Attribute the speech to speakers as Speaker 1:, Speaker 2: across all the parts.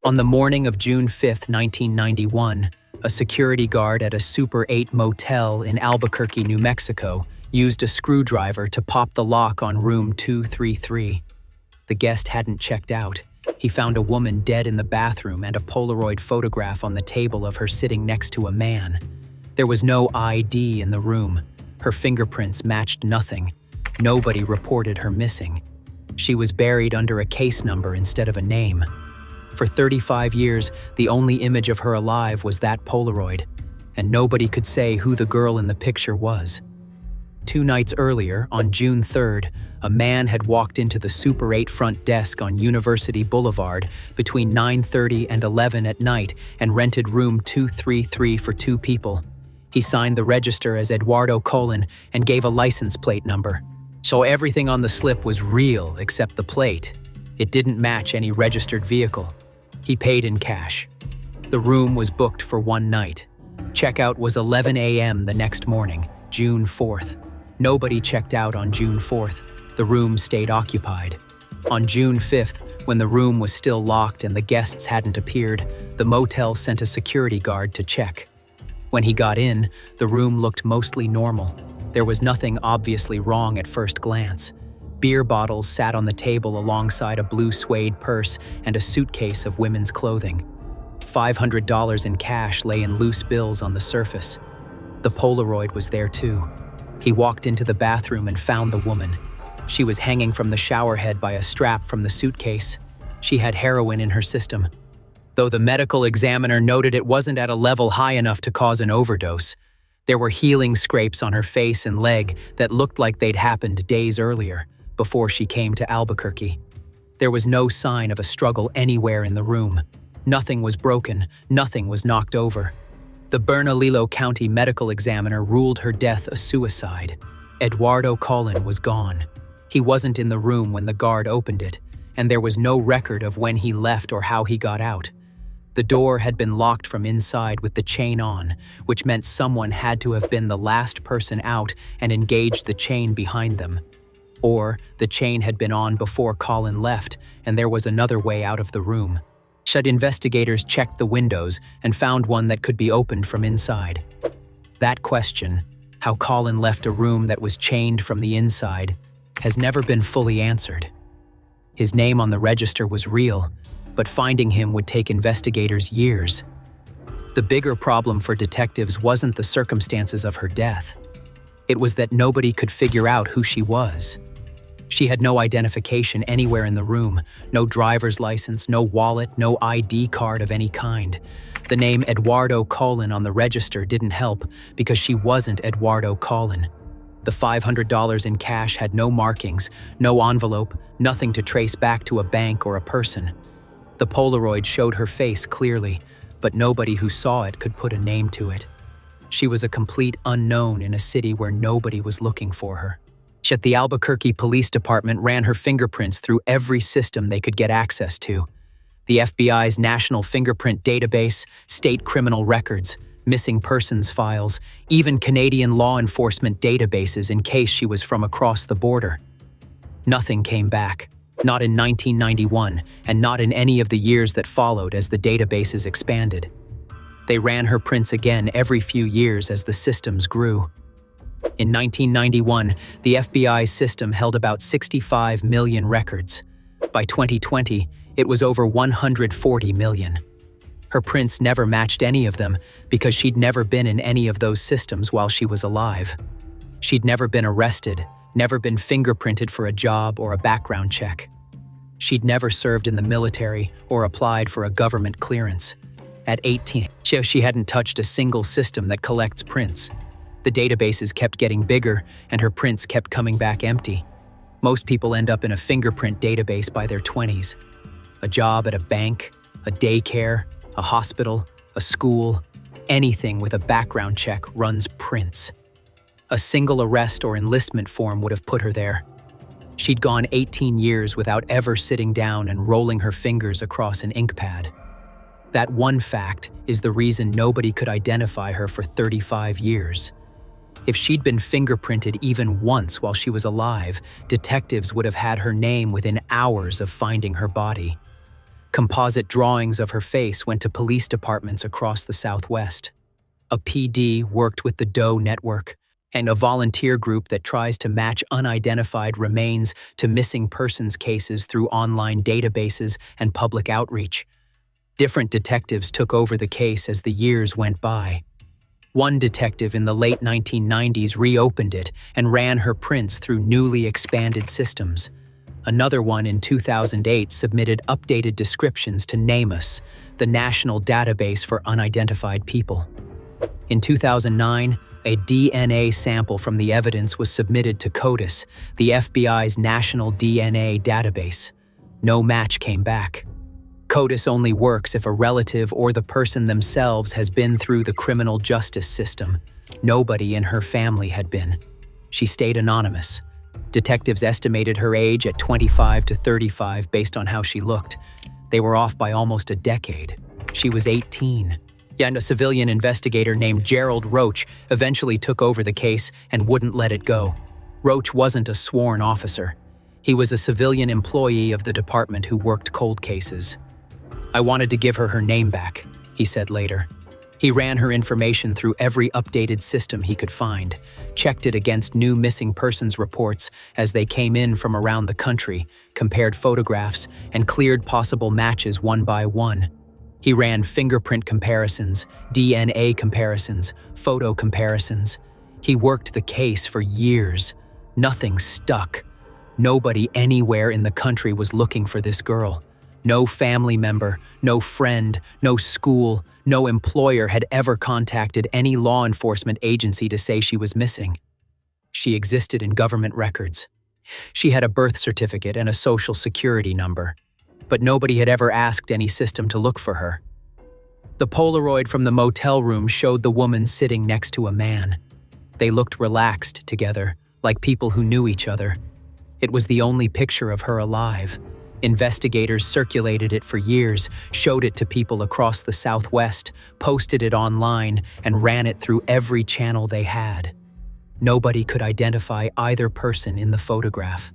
Speaker 1: On the morning of June 5, 1991, a security guard at a Super 8 motel in Albuquerque, New Mexico, used a screwdriver to pop the lock on room 233. The guest hadn't checked out. He found a woman dead in the bathroom and a Polaroid photograph on the table of her sitting next to a man. There was no ID in the room. Her fingerprints matched nothing. Nobody reported her missing. She was buried under a case number instead of a name. For 35 years, the only image of her alive was that Polaroid, and nobody could say who the girl in the picture was. 2 nights earlier, on June 3rd, a man had walked into the Super 8 front desk on University Boulevard between 9:30 and 11 at night and rented room 233 for 2 people. He signed the register as Eduardo Colon and gave a license plate number. So everything on the slip was real except the plate. It didn't match any registered vehicle. He paid in cash. The room was booked for 1 night. Checkout was 11 a.m. the next morning, June 4th. Nobody checked out on June 4th. The room stayed occupied. On June 5th, when the room was still locked and the guests hadn't appeared, the motel sent a security guard to check. When he got in, the room looked mostly normal. There was nothing obviously wrong at first glance. Beer bottles sat on the table alongside a blue suede purse and a suitcase of women's clothing. $500 in cash lay in loose bills on the surface. The Polaroid was there too. He walked into the bathroom and found the woman. She was hanging from the shower head by a strap from the suitcase. She had heroin in her system. Though the medical examiner noted it wasn't at a level high enough to cause an overdose, there were healing scrapes on her face and leg that looked like they'd happened days earlier, before she came to Albuquerque. There was no sign of a struggle anywhere in the room. Nothing was broken, nothing was knocked over. The Bernalillo County medical examiner ruled her death a suicide. Eduardo Colon was gone. He wasn't in the room when the guard opened it, and there was no record of when he left or how he got out. The door had been locked from inside with the chain on, which meant someone had to have been the last person out and engaged the chain behind them. Or the chain had been on before Colin left, and there was another way out of the room. Investigators checked the windows and found one that could be opened from inside. That question, how Colin left a room that was chained from the inside, has never been fully answered. His name on the register was real, but finding him would take investigators years. The bigger problem for detectives wasn't the circumstances of her death. It was that nobody could figure out who she was. She had no identification anywhere in the room, no driver's license, no wallet, no ID card of any kind. The name Eduardo Colon on the register didn't help because she wasn't Eduardo Colon. The $500 in cash had no markings, no envelope, nothing to trace back to a bank or a person. The Polaroid showed her face clearly, but nobody who saw it could put a name to it. She was a complete unknown in a city where nobody was looking for her. Yet the Albuquerque Police Department ran her fingerprints through every system they could get access to. The FBI's National Fingerprint Database, state criminal records, missing persons files, even Canadian law enforcement databases in case she was from across the border. Nothing came back, not in 1991, and not in any of the years that followed as the databases expanded. They ran her prints again every few years as the systems grew. In 1991, the FBI's system held about 65 million records. By 2020, it was over 140 million. Her prints never matched any of them because she'd never been in any of those systems while she was alive. She'd never been arrested, never been fingerprinted for a job or a background check. She'd never served in the military or applied for a government clearance. At 18, she hadn't touched a single system that collects prints. The databases kept getting bigger, and her prints kept coming back empty. Most people end up in a fingerprint database by their 20s. A job at a bank, a daycare, a hospital, a school, anything with a background check runs prints. A single arrest or enlistment form would have put her there. She'd gone 18 years without ever sitting down and rolling her fingers across an ink pad. That one fact is the reason nobody could identify her for 35 years. If she'd been fingerprinted even once while she was alive, detectives would have had her name within hours of finding her body. Composite drawings of her face went to police departments across the Southwest. A PD worked with the Doe Network, and a volunteer group that tries to match unidentified remains to missing persons cases through online databases and public outreach. Different detectives took over the case as the years went by. One detective in the late 1990s reopened it and ran her prints through newly expanded systems. Another one in 2008 submitted updated descriptions to NamUs, the national database for unidentified people. In 2009, a DNA sample from the evidence was submitted to CODIS, the FBI's national DNA database. No match came back. CODIS only works if a relative or the person themselves has been through the criminal justice system. Nobody in her family had been. She stayed anonymous. Detectives estimated her age at 25 to 35 based on how she looked. They were off by almost a decade. She was 18. And a civilian investigator named Gerald Roach eventually took over the case and wouldn't let it go. Roach wasn't a sworn officer. He was a civilian employee of the department who worked cold cases. "I wanted to give her her name back," he said later. He ran her information through every updated system he could find, checked it against new missing persons reports as they came in from around the country, compared photographs, and cleared possible matches one by one. He ran fingerprint comparisons, DNA comparisons, photo comparisons. He worked the case for years. Nothing stuck. Nobody anywhere in the country was looking for this girl. No family member, no friend, no school, no employer had ever contacted any law enforcement agency to say she was missing. She existed in government records. She had a birth certificate and a social security number, but nobody had ever asked any system to look for her. The Polaroid from the motel room showed the woman sitting next to a man. They looked relaxed together, like people who knew each other. It was the only picture of her alive. Investigators circulated it for years, showed it to people across the Southwest, posted it online, and ran it through every channel they had. Nobody could identify either person in the photograph.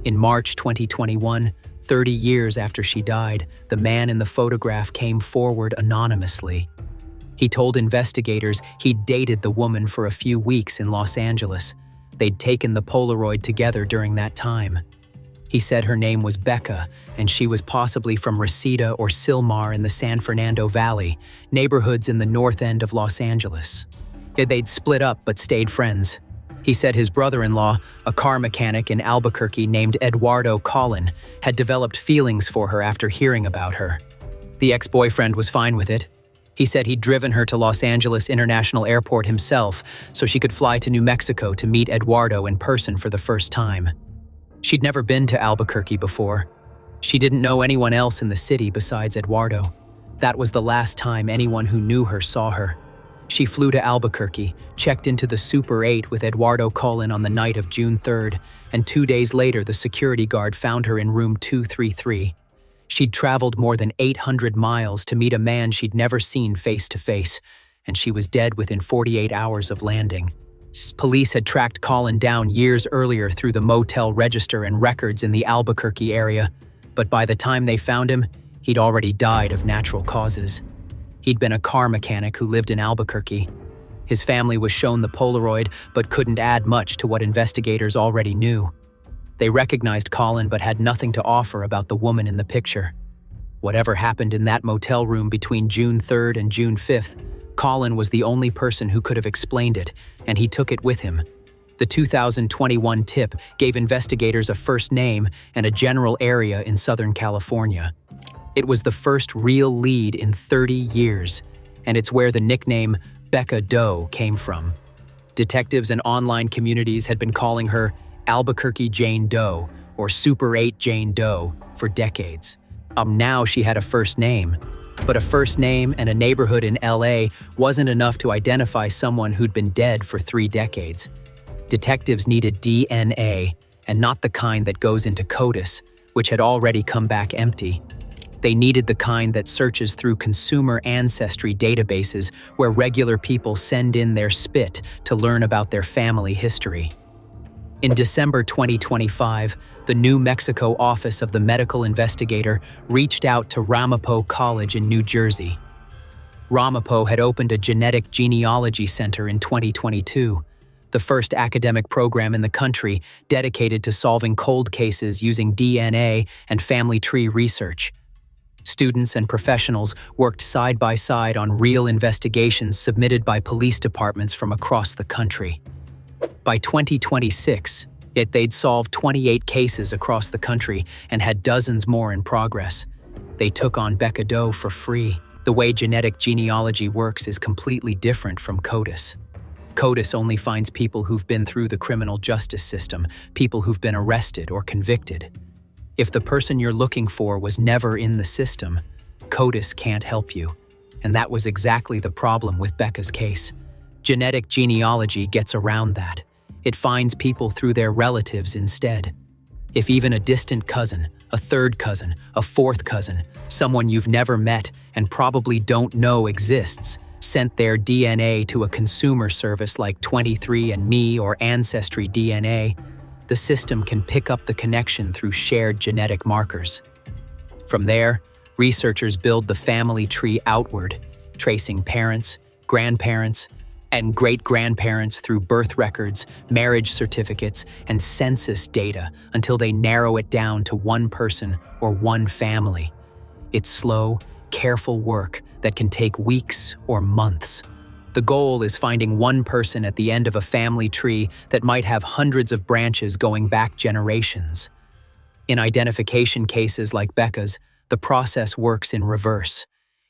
Speaker 1: In March 2021, 30 years after she died, the man in the photograph came forward anonymously. He told investigators he'd dated the woman for a few weeks in Los Angeles. They'd taken the Polaroid together during that time. He said her name was Becca, and she was possibly from Reseda or Silmar in the San Fernando Valley, neighborhoods in the north end of Los Angeles. They'd split up but stayed friends. He said his brother-in-law, a car mechanic in Albuquerque named Eduardo Collin, had developed feelings for her after hearing about her. The ex-boyfriend was fine with it. He said he'd driven her to Los Angeles International Airport himself so she could fly to New Mexico to meet Eduardo in person for the first time. She'd never been to Albuquerque before. She didn't know anyone else in the city besides Eduardo. That was the last time anyone who knew her saw her. She flew to Albuquerque, checked into the Super 8 with Eduardo Collin on the night of June 3rd, and 2 days later the security guard found her in room 233. She'd traveled more than 800 miles to meet a man she'd never seen face to face, and she was dead within 48 hours of landing. Police had tracked Collin down years earlier through the motel register and records in the Albuquerque area, but by the time they found him, he'd already died of natural causes. He'd been a car mechanic who lived in Albuquerque. His family was shown the Polaroid, but couldn't add much to what investigators already knew. They recognized Collin but had nothing to offer about the woman in the picture. Whatever happened in that motel room between June 3rd and June 5th, Collin was the only person who could have explained it, and he took it with him. The 2021 tip gave investigators a first name and a general area in Southern California. It was the first real lead in 30 years, and it's where the nickname Becca Doe came from. Detectives and online communities had been calling her Albuquerque Jane Doe or Super 8 Jane Doe for decades. Now she had a first name. But a first name and a neighborhood in LA wasn't enough to identify someone who'd been dead for 3 decades. Detectives needed DNA, and not the kind that goes into CODIS, which had already come back empty. They needed the kind that searches through consumer ancestry databases where regular people send in their spit to learn about their family history. In December 2025, the New Mexico office of the medical investigator reached out to Ramapo College in New Jersey. Ramapo had opened a genetic genealogy center in 2022, the first academic program in the country dedicated to solving cold cases using DNA and family tree research. Students and professionals worked side by side on real investigations submitted by police departments from across the country. By 2026, they'd solved 28 cases across the country and had dozens more in progress. They took on Becca Doe for free. The way genetic genealogy works is completely different from CODIS. CODIS only finds people who've been through the criminal justice system, people who've been arrested or convicted. If the person you're looking for was never in the system, CODIS can't help you. And that was exactly the problem with Becca's case. Genetic genealogy gets around that. It finds people through their relatives instead. If even a distant cousin, a third cousin, a fourth cousin, someone you've never met and probably don't know exists, sent their DNA to a consumer service like 23andMe or Ancestry DNA, the system can pick up the connection through shared genetic markers. From there, researchers build the family tree outward, tracing parents, grandparents, and great-grandparents through birth records, marriage certificates, and census data until they narrow it down to one person or one family. It's slow, careful work that can take weeks or months. The goal is finding one person at the end of a family tree that might have hundreds of branches going back generations. In identification cases like Becca's, the process works in reverse.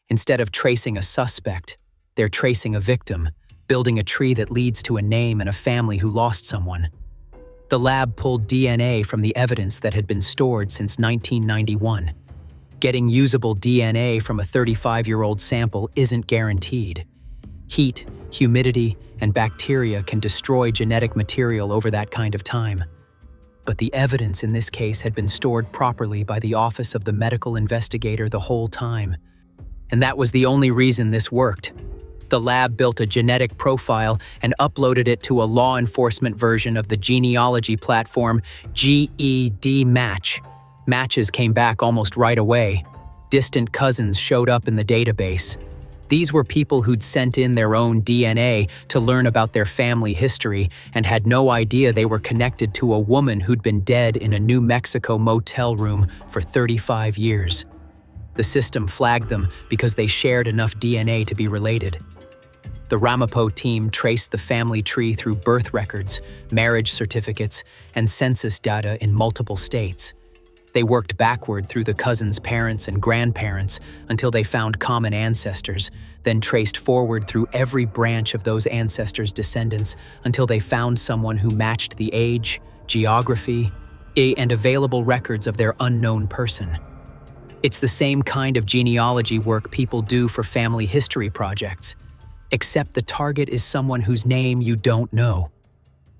Speaker 1: Instead of tracing a suspect, they're tracing a victim, building a tree that leads to a name and a family who lost someone. The lab pulled DNA from the evidence that had been stored since 1991. Getting usable DNA from a 35-year-old sample isn't guaranteed. Heat, humidity, and bacteria can destroy genetic material over that kind of time. But the evidence in this case had been stored properly by the Office of the Medical Investigator the whole time. And that was the only reason this worked. The lab built a genetic profile and uploaded it to a law enforcement version of the genealogy platform GED-Match. Matches came back almost right away. Distant cousins showed up in the database. These were people who'd sent in their own DNA to learn about their family history and had no idea they were connected to a woman who'd been dead in a New Mexico motel room for 35 years. The system flagged them because they shared enough DNA to be related. The Ramapo team traced the family tree through birth records, marriage certificates, and census data in multiple states. They worked backward through the cousins' parents and grandparents until they found common ancestors, then traced forward through every branch of those ancestors' descendants until they found someone who matched the age, geography, and available records of their unknown person. It's the same kind of genealogy work people do for family history projects, except the target is someone whose name you don't know.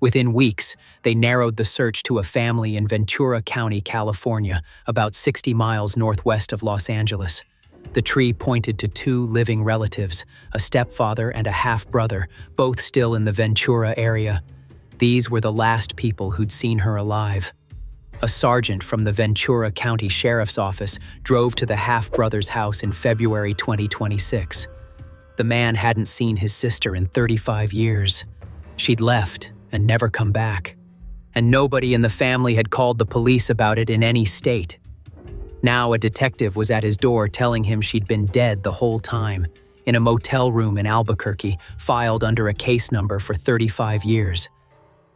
Speaker 1: Within weeks, they narrowed the search to a family in Ventura County, California, about 60 miles northwest of Los Angeles. The tree pointed to two living relatives, a stepfather and a half-brother, both still in the Ventura area. These were the last people who'd seen her alive. A sergeant from the Ventura County Sheriff's Office drove to the half-brother's house in February 2026. The man hadn't seen his sister in 35 years. She'd left and never come back. And nobody in the family had called the police about it in any state. Now a detective was at his door telling him she'd been dead the whole time, in a motel room in Albuquerque, filed under a case number for 35 years.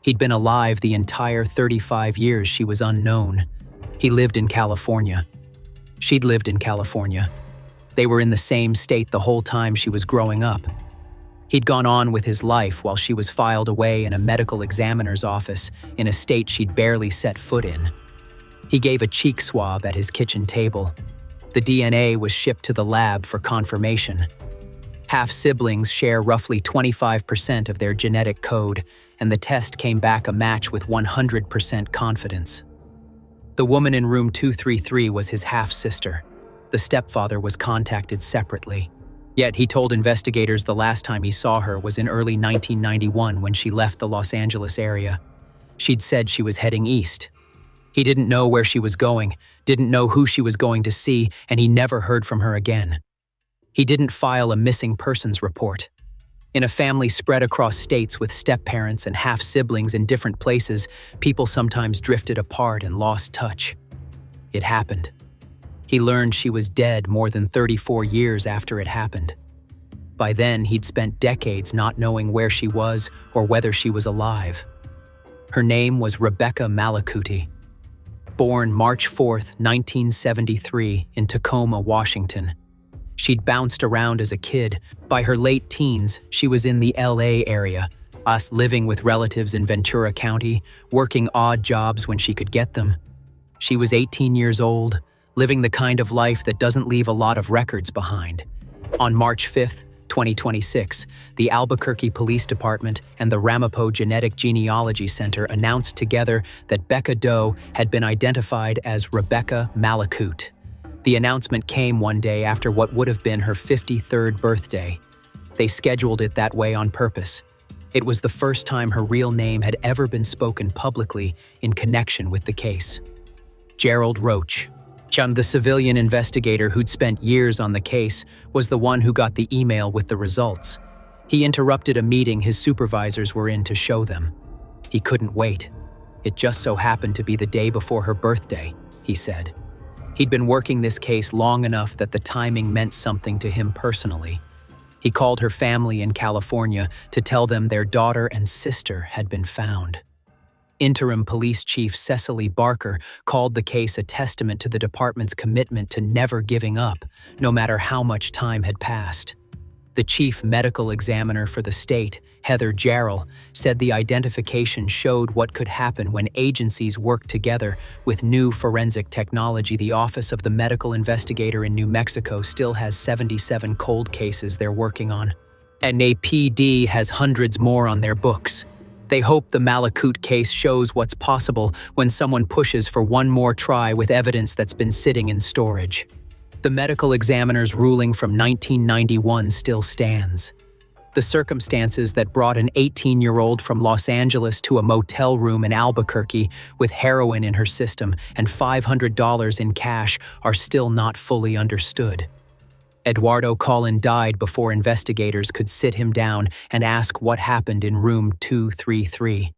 Speaker 1: He'd been alive the entire 35 years she was unknown. He lived in California. She'd lived in California. They were in the same state the whole time she was growing up. He'd gone on with his life while she was filed away in a medical examiner's office in a state she'd barely set foot in. He gave a cheek swab at his kitchen table. The DNA was shipped to the lab for confirmation. Half-siblings share roughly 25% of their genetic code, and the test came back a match with 100% confidence. The woman in room 233 was his half-sister. The stepfather was contacted separately. Yet he told investigators the last time he saw her was in early 1991 when she left the Los Angeles area. She'd said she was heading east. He didn't know where she was going, didn't know who she was going to see, and he never heard from her again. He didn't file a missing persons report. In a family spread across states with step-parents and half-siblings in different places, people sometimes drifted apart and lost touch. It happened. He learned she was dead more than 34 years after it happened. By then, he'd spent decades not knowing where she was or whether she was alive. Her name was Rebecca Malacuti. Born March 4, 1973, in Tacoma, Washington. She'd bounced around as a kid. By her late teens, she was in the LA area, living with relatives in Ventura County, working odd jobs when she could get them. She was 18 years old, living the kind of life that doesn't leave a lot of records behind. On March 5, 2026, the Albuquerque Police Department and the Ramapo Genealogy Center announced together that Becca Doe had been identified as Rebecca Malacuti. The announcement came one day after what would have been her 53rd birthday. They scheduled it that way on purpose. It was the first time her real name had ever been spoken publicly in connection with the case. Gerald Roach, the civilian investigator who'd spent years on the case, was the one who got the email with the results. He interrupted a meeting his supervisors were in to show them. He couldn't wait. It just so happened to be the day before her birthday, he said. He'd been working this case long enough that the timing meant something to him personally. He called her family in California to tell them their daughter and sister had been found. Interim Police Chief Cecily Barker called the case a testament to the department's commitment to never giving up, no matter how much time had passed. The chief medical examiner for the state, Heather Jarrell, said the identification showed what could happen when agencies work together. With new forensic technology, the Office of the Medical Investigator in New Mexico still has 77 cold cases they're working on, and APD has hundreds more on their books. They hope the Malacuti case shows what's possible when someone pushes for one more try with evidence that's been sitting in storage. The medical examiner's ruling from 1991 still stands. The circumstances that brought an 18-year-old from Los Angeles to a motel room in Albuquerque with heroin in her system and $500 in cash are still not fully understood. Eduardo Collin died before investigators could sit him down and ask what happened in room 233.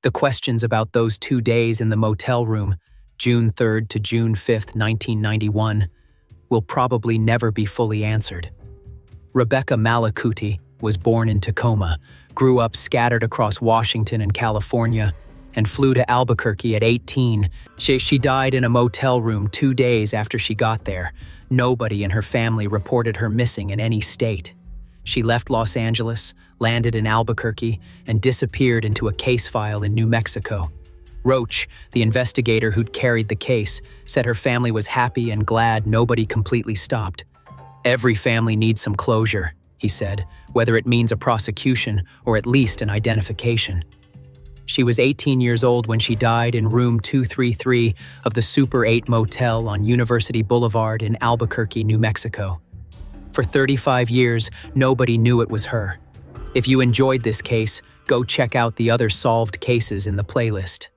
Speaker 1: The questions about those 2 days in the motel room, June 3rd to June 5th, 1991, will probably never be fully answered. Rebecca Malacuti was born in Tacoma, grew up scattered across Washington and California, and flew to Albuquerque at 18. She died in a motel room 2 days after she got there. Nobody in her family reported her missing in any state. She left Los Angeles, landed in Albuquerque, and disappeared into a case file in New Mexico. Roach, the investigator who'd carried the case, said her family was happy and glad nobody completely stopped. "Every family needs some closure," he said, "whether it means a prosecution or at least an identification." She was 18 years old when she died in room 233 of the Super 8 motel on University Boulevard in Albuquerque, New Mexico. For 35 years, nobody knew it was her. If you enjoyed this case, go check out the other solved cases in the playlist.